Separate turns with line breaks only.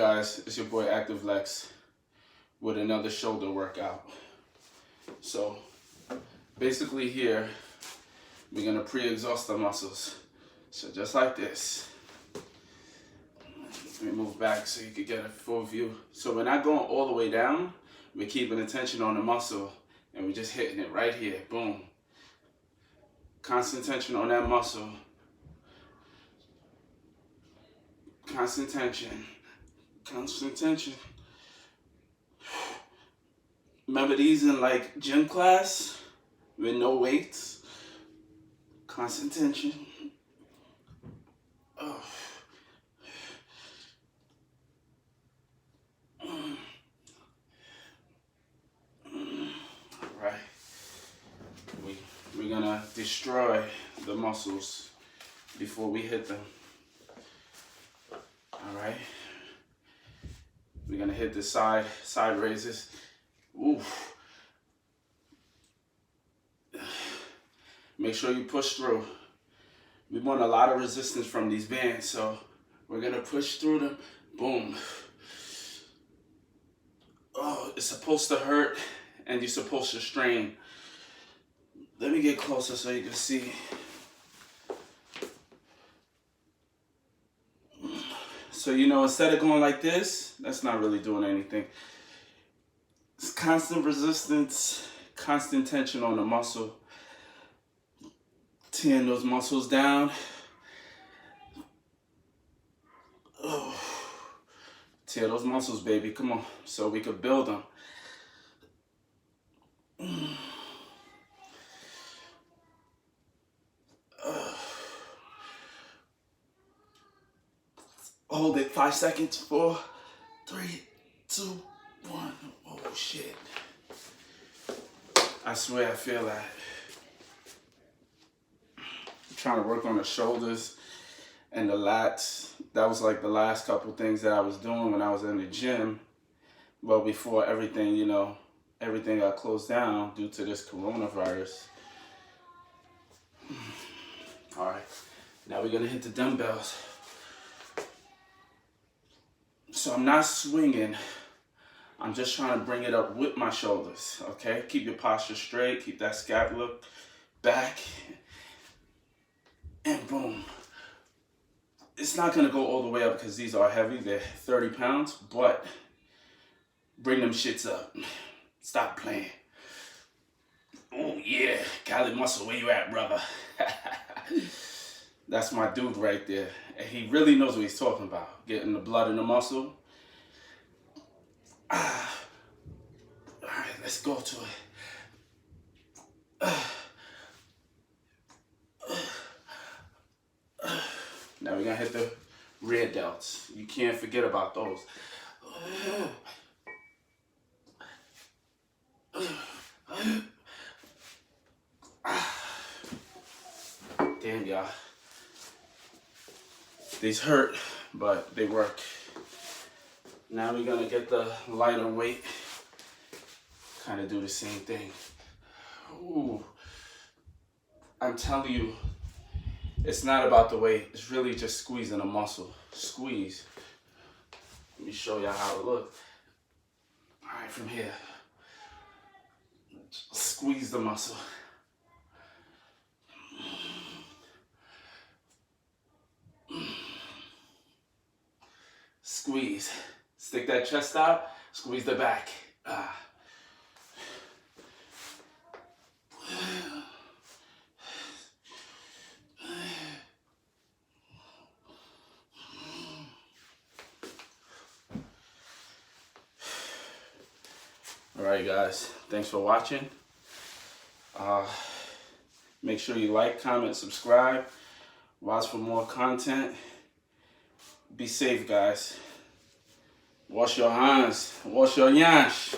guys, it's your boy Active Lex with another shoulder workout. So basically here, we're gonna pre-exhaust the muscles. So just like this. Let me move back so you can get a full view. So we're not going all the way down, we're keeping attention on the muscle and we're just hitting it right here, boom. Constant tension on that muscle. Constant tension. Constant tension. Remember these in like gym class with no weights? Constant tension. Oh. Alright. We're gonna destroy the muscles before we hit them. Alright. We're gonna hit the side raises. Oof. Make sure you push through. We want a lot of resistance from these bands, so we're gonna push through them. Boom. Oh, it's supposed to hurt and you're supposed to strain. Let me get closer so you can see. So, instead of going like this, that's not really doing anything. It's constant resistance, constant tension on the muscle. Tearing those muscles down. Oh. Tear those muscles, baby, come on, so we could build them. Hold it, 5 seconds, 4, 3, 2, 1. Oh shit. I swear I feel that. I'm trying to work on the shoulders and the lats. That was like the last couple things that I was doing when I was in the gym. Well, before everything, everything got closed down due to this coronavirus. All right, now we're gonna hit the dumbbells. So I'm not swinging. I'm just trying to bring it up with my shoulders, okay? Keep your posture straight, keep that scapula back, and boom. It's not gonna go all the way up because these are heavy, they're 30 pounds, but bring them shits up. Stop playing. Oh yeah, Cali Muscle, where you at, brother? That's my dude right there. And he really knows what he's talking about. Getting the blood in the muscle. All right, let's go to it. Now we're gonna hit the rear delts. You can't forget about those. Damn, y'all. These hurt, but they work. Now we're gonna get the lighter weight. Kind of do the same thing. Ooh. I'm telling you, it's not about the weight. It's really just squeezing a muscle. Squeeze. Let me show y'all how it looks. All right, from here. Squeeze the muscle. Squeeze. Stick that chest out. Squeeze the back. Alright guys, thanks for watching. Make sure you like, comment, subscribe. Watch for more content. Be safe guys. Wash your hands. Wash your yansh.